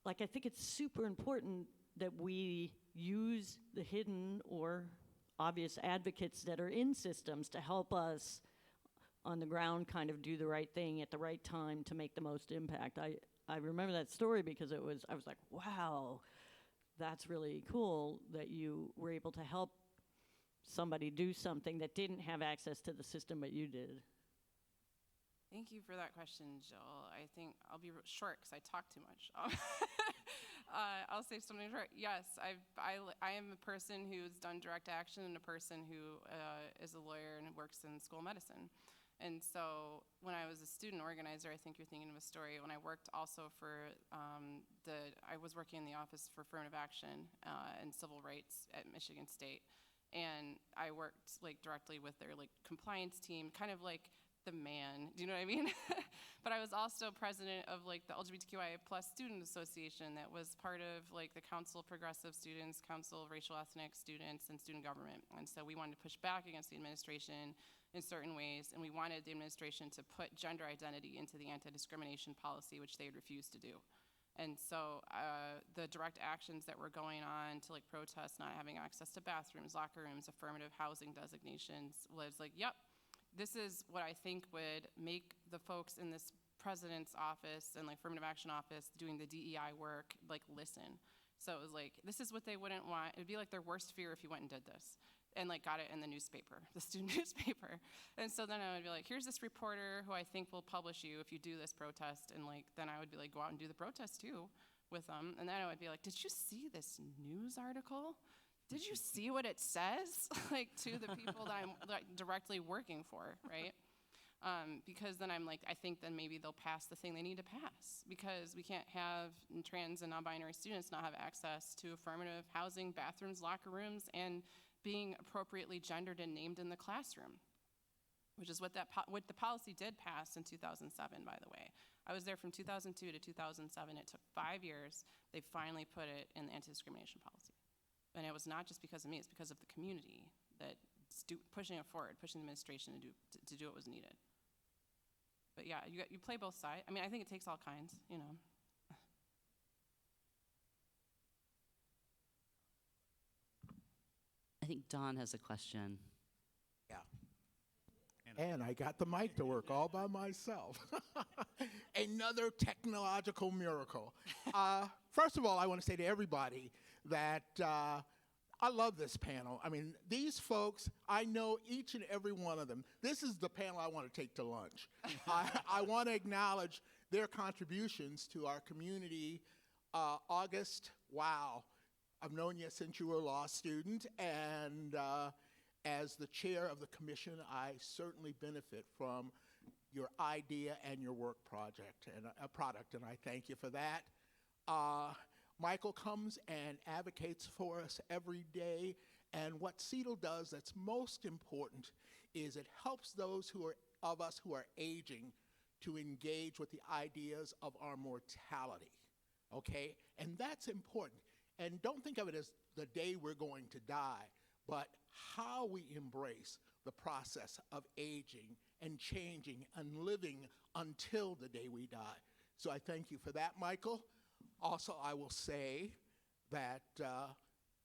like, I think it's super important that we use the hidden or obvious advocates that are in systems to help us on the ground kind of do the right thing at the right time to make the most impact. I remember that story because I was like, wow, that's really cool that you were able to help somebody do something that didn't have access to the system, but you did. Thank you for that question, Jill. I think I'll be short because I talk too much. I'll say something short. Yes, I am a person who's done direct action and a person who is a lawyer and works in school medicine. And so when I was a student organizer, I think you're thinking of a story. When I worked also for I was working in the Office for Affirmative Action and Civil Rights at Michigan State. And I worked like directly with their like compliance team, kind of like the man, do you know what I mean? But I was also president of like the LGBTQIA+ Student Association that was part of like the Council of Progressive Students, Council of Racial Ethnic Students, and Student Government. And so we wanted to push back against the administration in certain ways, and we wanted the administration to put gender identity into the anti-discrimination policy, which they had refused to do. And so the direct actions that were going on to like protest not having access to bathrooms, locker rooms, affirmative housing designations was like, yep, this is what I think would make the folks in this president's office and like affirmative action office doing the DEI work like listen. So it was like, this is what they wouldn't want. It'd be like their worst fear if you went and did this and like got it in the newspaper, the student newspaper. And so then I would be like, here's this reporter who I think will publish you if you do this protest. And like, then I would be like, go out and do the protest too with them. And then I would be like, did you see this news article? Did you see what it says? Like to the people that I'm like, directly working for, right? Because then I'm like, I think then maybe they'll pass the thing they need to pass, because we can't have trans and non-binary students not have access to affirmative housing, bathrooms, locker rooms, and being appropriately gendered and named in the classroom, which is what what the policy did pass in 2007, by the way. I was there from 2002 to 2007. It took 5 years. They finally put it in the anti-discrimination policy. And it was not just because of me, it's because of the community that pushing it forward, pushing the administration to do what was needed. But yeah, you play both sides. I mean, I think it takes all kinds, you know. I think Dawn has a question. And I got the mic to work all by myself. Another technological miracle. First of all, I want to say to everybody that I love this panel. I mean, these folks, I know each and every one of them. This is the panel I want to take to lunch. I want to acknowledge their contributions to our community. August, wow. I've known you since you were a law student, and as the chair of the commission, I certainly benefit from your idea and your work product, and I thank you for that. Michael comes and advocates for us every day, and what CETL does that's most important is it helps those of us who are aging to engage with the ideas of our mortality, okay? And that's important. And don't think of it as the day we're going to die, but how we embrace the process of aging and changing and living until the day we die. So I thank you for that, Michael. Also, I will say that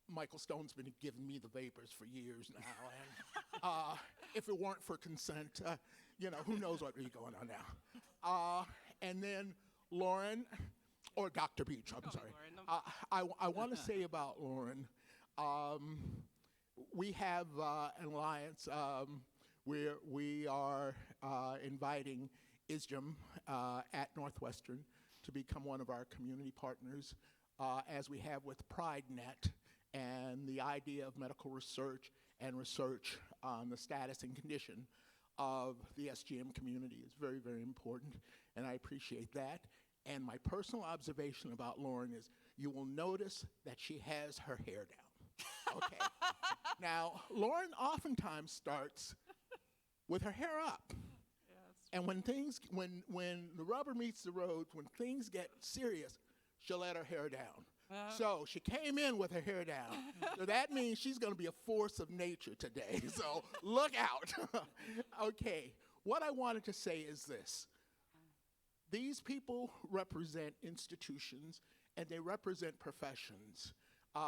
Michael Stone's been giving me the vapors for years now, and if it weren't for consent, you know, who knows what would be going on now. And then Lauren, or Dr. Beach, I'm sorry. I want to say about Lauren, we have an alliance where we are inviting ISJM at Northwestern to become one of our community partners, as we have with PrideNet, and the idea of medical research and research on the status and condition of the SGM community is very, very important, and I appreciate that. And my personal observation about Lauren is you will notice that she has her hair down. Okay. Now, Lauren oftentimes starts with her hair up. And when the rubber meets the road, when things get serious, she'll let her hair down. So she came in with her hair down. So that means she's going to be a force of nature today. So look out. Okay. What I wanted to say is this. These people represent institutions and they represent professions.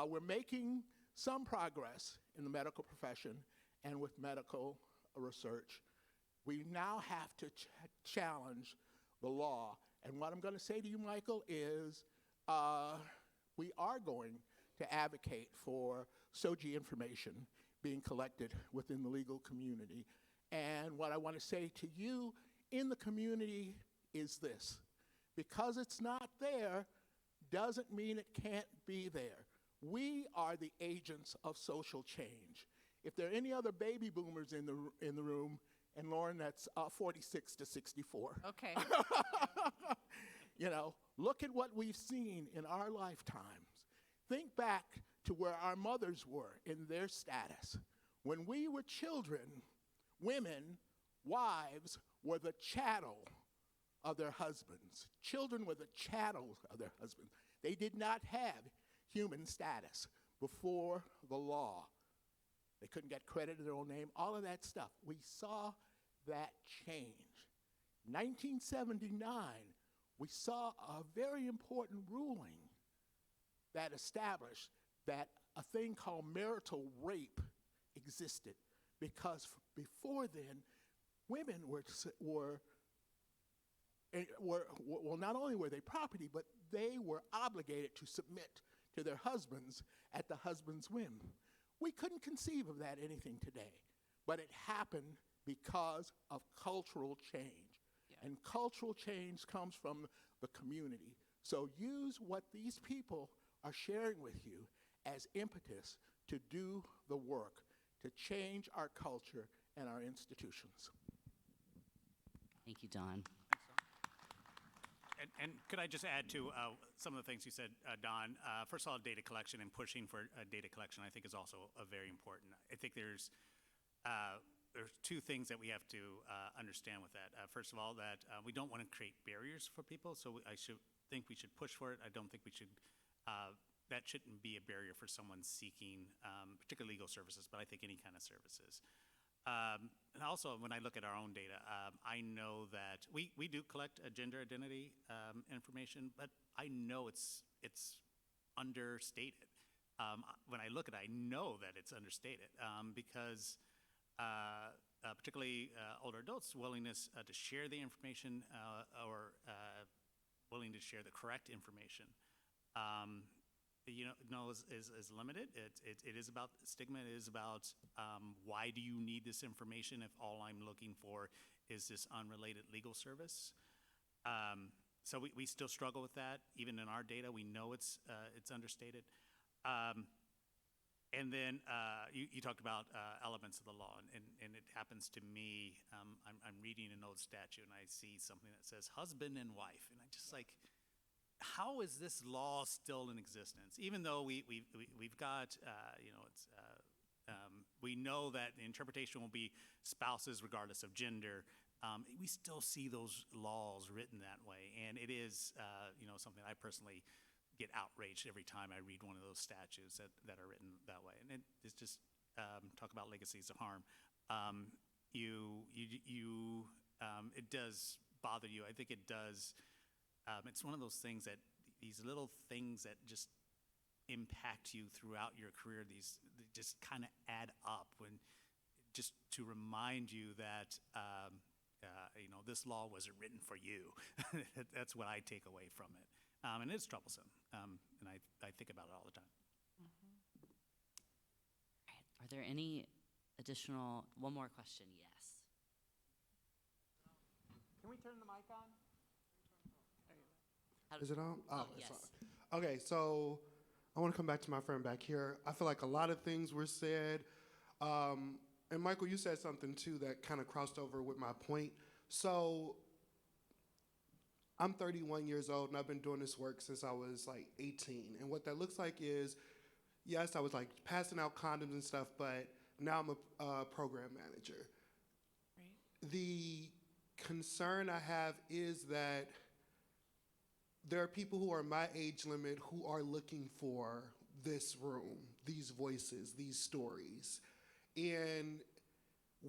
We're making some progress in the medical profession and with medical research. We now have to challenge the law. And what I'm going to say to you, Michael, is we are going to advocate for SOGI information being collected within the legal community. And what I want to say to you in the community is this. Because it's not there doesn't mean it can't be there. We are the agents of social change. If there are any other baby boomers in the room, and Lauren, that's 46 to 64. Okay. You know, look at what we've seen in our lifetimes. Think back to where our mothers were in their status. When we were children, women, wives, were the chattel of their husbands. Children were the chattel of their husbands. They did not have human status before the law. They couldn't get credit to their own name, all of that stuff. We saw that change. 1979, we saw a very important ruling that established that a thing called marital rape existed, because before then, women were well, not only were they property, but they were obligated to submit to their husbands at the husband's whim. We couldn't conceive of that anything today, but it happened because of cultural change. Yeah. And cultural change comes from the community. So use what these people are sharing with you as impetus to do the work, to change our culture and our institutions. Thank you, Don. And could I just add to some of the things you said, Don? First of all, data collection and pushing for data collection, I think, is also very important. I think there's two things that we have to understand with that. First of all, that we don't want to create barriers for people, so I think we should push for it. I don't think we should, that shouldn't be a barrier for someone seeking, particularly legal services, but I think any kind of services. And also, when I look at our own data, I know that we do collect gender identity information, but I know it's understated. When I look at it, I know that it's understated because particularly older adults' willingness to share the information or willing to share the correct information is limited. It is about stigma. It is about why do you need this information if all I'm looking for is this unrelated legal service? So we still struggle with that. Even in our data, we know it's understated. And then you talked about elements of the law, and it happens to me. I'm reading an old statute, and I see something that says husband and wife, and I just like, how is this law still in existence? Even though we've got, we know that the interpretation will be spouses regardless of gender. We still see those laws written that way, and it is, something I personally get outraged every time I read one of those statutes that are written that way. And it's just talk about legacies of harm. It does bother you. I think it does. It's one of those things that these little things that just impact you throughout your career, they just kind of add up just to remind you that, this law wasn't written for you. That's what I take away from it. And it's troublesome. And I think about it all the time. Are there any one more question? Yes. Can we turn the mic on? Is it on? Oh, it's yes. on. Okay, so I want to come back to my friend back here. I feel like a lot of things were said. And Michael, you said something too that kind of crossed over with my point. So I'm 31 years old, and I've been doing this work since I was like 18. And what that looks like is, yes, I was like passing out condoms and stuff, but now I'm a program manager. Right. The concern I have is that there are people who are my age limit who are looking for this room, these voices, these stories. And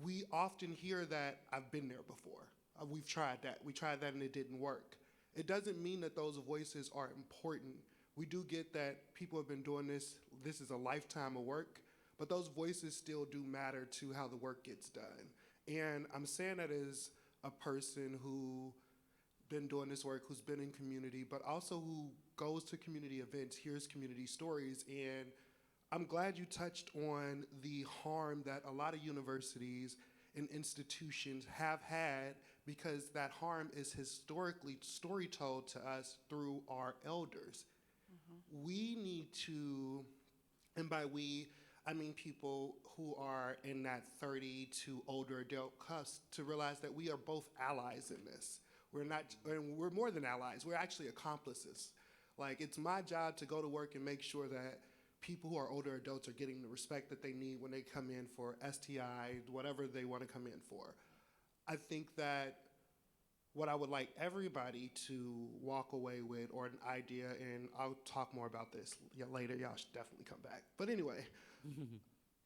we often hear that I've been there before. We've tried that. We tried that and it didn't work. It doesn't mean that those voices are important. We do get that people have been doing this. This is a lifetime of work, but those voices still do matter to how the work gets done. And I'm saying that as a person who been doing this work, who's been in community, but also who goes to community events, hears community stories. And I'm glad you touched on the harm that a lot of universities and institutions have had, because that harm is historically story told to us through our elders. We need to, and by we, I mean people who are in that 30 to older adult cusp, to realize that we are both allies in this. We're not, and we're more than allies, we're actually accomplices. Like, it's my job to go to work and make sure that people who are older adults are getting the respect that they need when they come in for STI, whatever they want to come in for. I think that what I would like everybody to walk away with, or an idea, and I'll talk more about this later, y'all should definitely come back. But anyway,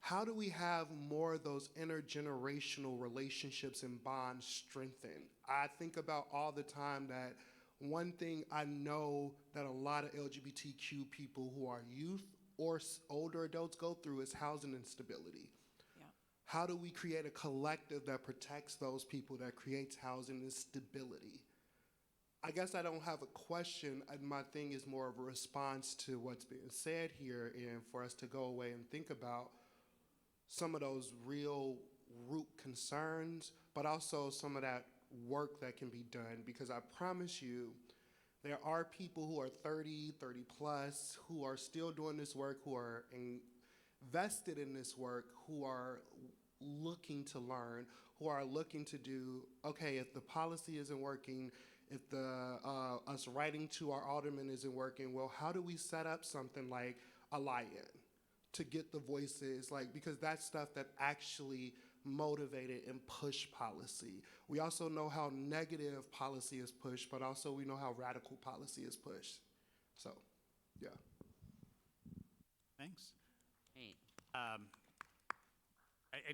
how do we have more of those intergenerational relationships and bonds strengthened? I think about all the time that one thing I know that a lot of LGBTQ people who are youth or older adults go through is housing instability. Yeah. How do we create a collective that protects those people, that creates housing and stability? I guess I don't have a question. My thing is more of a response to what's being said here, and for us to go away and think about some of those real root concerns, but also some of that work that can be done. Because I promise you, there are people who are 30 plus, who are still doing this work, who are invested in this work, who are looking to learn, who are looking to do, okay, if the policy isn't working, if the us writing to our alderman isn't working, well, how do we set up something like a Lion to get the voices, like, because that's stuff that actually motivated and pushed policy. We also know how negative policy is pushed, but also we know how radical policy is pushed. So, yeah. Thanks. Great. I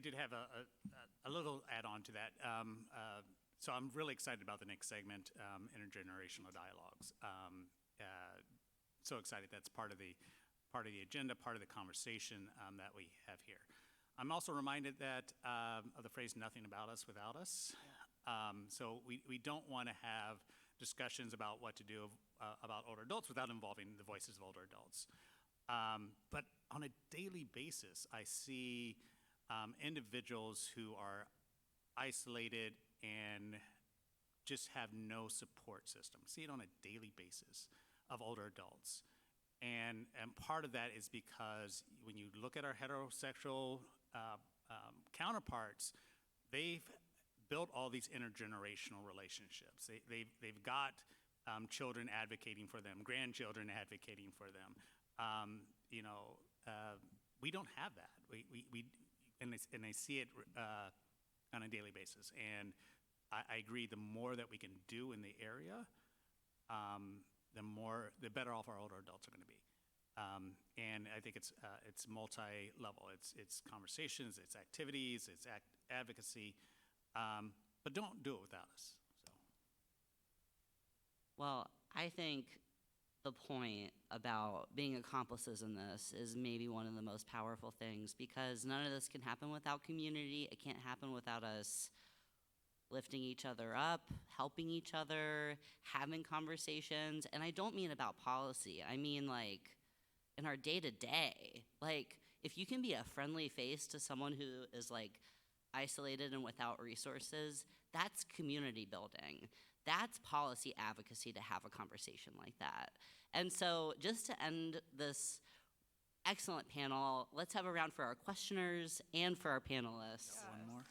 did have a little add-on to that. So I'm really excited about the next segment, intergenerational dialogues. So excited that's part of the agenda, part of the conversation that we have here. I'm also reminded that of the phrase "nothing about us without us." So we don't want to have discussions about what to do about older adults without involving the voices of older adults. But on a daily basis, I see individuals who are isolated and just have no support system. See it on a daily basis of older adults. And part of that is because when you look at our heterosexual counterparts, they've built all these intergenerational relationships. They've got children advocating for them, grandchildren advocating for them. We don't have that. And I see it on a daily basis. And I agree, the more that we can do in the area, the better off our older adults are going to be. And I think it's multi-level. It's conversations, it's activities, it's advocacy, but don't do it without us. So. Well, I think the point about being accomplices in this is maybe one of the most powerful things, because none of this can happen without community. It can't happen without us lifting each other up, helping each other, having conversations. And I don't mean about policy. I mean, like, in our day-to-day. Like, if you can be a friendly face to someone who is, like, isolated and without resources, that's community building. That's policy advocacy, to have a conversation like that. And so just to end this excellent panel, let's have a round for our questioners and for our panelists. One more.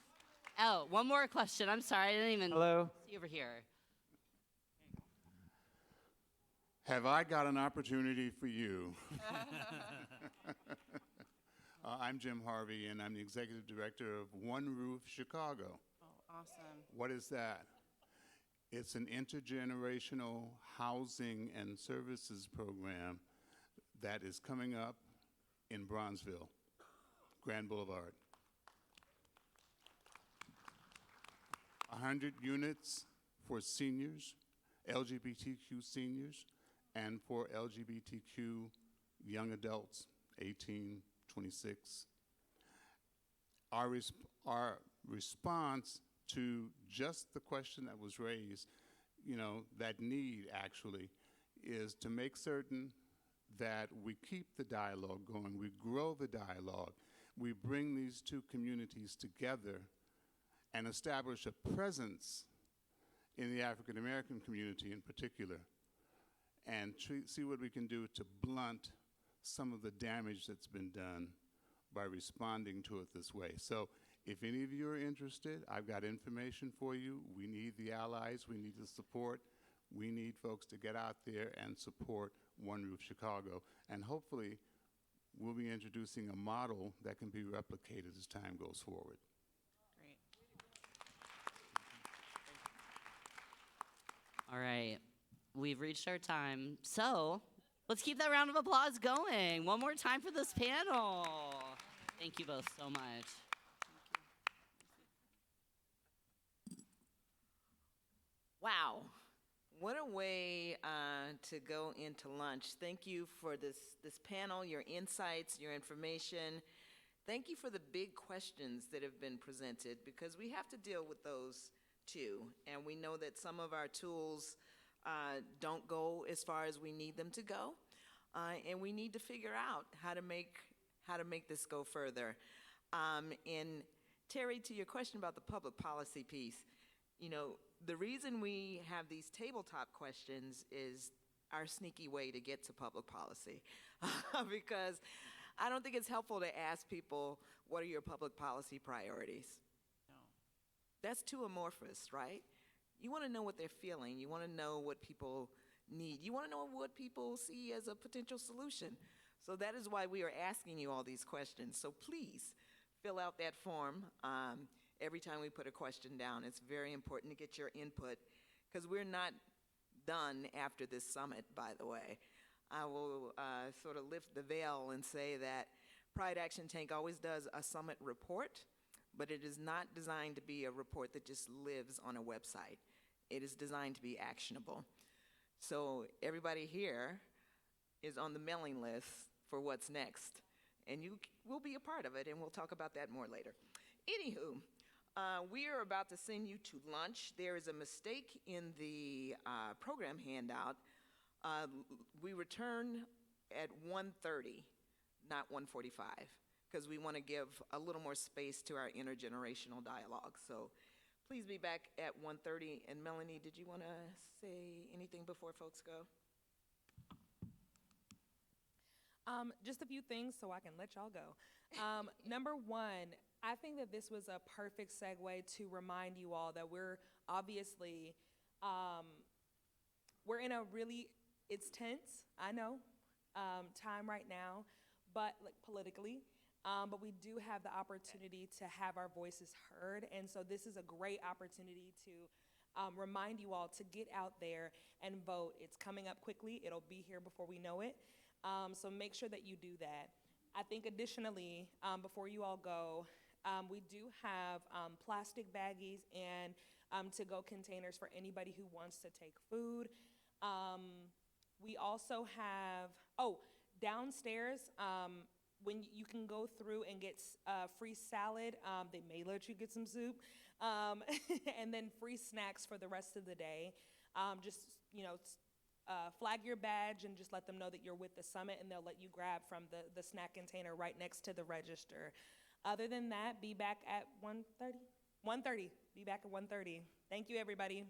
Oh, one more question. I'm sorry, I didn't even Hello. see over here. Have I got an opportunity for you? I'm Jim Harvey, and I'm the executive director of One Roof Chicago. Oh, awesome. What is that? It's an intergenerational housing and services program that is coming up in Bronzeville, Grand Boulevard. 100 units for seniors, LGBTQ seniors, and for LGBTQ young adults, 18, 26. Our response to just the question that was raised, that need actually, is to make certain that we keep the dialogue going, we grow the dialogue, we bring these two communities together and establish a presence in the African American community in particular, and see what we can do to blunt some of the damage that's been done by responding to it this way. So if any of you are interested, I've got information for you. We need the allies, we need the support. We need folks to get out there and support One Roof Chicago. And hopefully, we'll be introducing a model that can be replicated as time goes forward. Great. All right, we've reached our time. So let's keep that round of applause going. One more time for this panel. Thank you both so much. Wow. What a way to go into lunch. Thank you for this panel, your insights, your information. Thank you for the big questions that have been presented, because we have to deal with those too. And we know that some of our tools don't go as far as we need them to go. And we need to figure out how to make this go further. And Terry, to your question about the public policy piece, the reason we have these tabletop questions is our sneaky way to get to public policy. Because I don't think it's helpful to ask people, what are your public policy priorities? No. That's too amorphous, right? You want to know what they're feeling. You want to know what people need. You want to know what people see as a potential solution. So that is why we are asking you all these questions. So please fill out that form. Every time we put a question down, it's very important to get your input, because we're not done after this summit, by the way. I will sort of lift the veil and say that Pride Action Tank always does a summit report, but it is not designed to be a report that just lives on a website. It is designed to be actionable. So everybody here is on the mailing list for what's next, and you will be a part of it, and we'll talk about that more later. Anywho, we are about to send you to lunch. There is a mistake in the program handout. We return at 1:30, not 1:45, because we want to give a little more space to our intergenerational dialogue. So please be back at 1:30. And Melanie, did you want to say anything before folks go? Just a few things so I can let y'all go. Number one, I think that this was a perfect segue to remind you all that we're obviously, we're in a really, it's tense, I know, time right now, but like politically, but we do have the opportunity to have our voices heard. And so this is a great opportunity to remind you all to get out there and vote. It's coming up quickly. It'll be here before we know it. So make sure that you do that. I think additionally, before you all go, we do have plastic baggies and to-go containers for anybody who wants to take food. We also have, downstairs, when you can go through and get free salad, they may let you get some soup, and then free snacks for the rest of the day. Just, flag your badge and just let them know that you're with the summit, and they'll let you grab from the snack container right next to the register. Other than that, be back at 1:30. 1:30. Be back at 1:30. Thank you, everybody.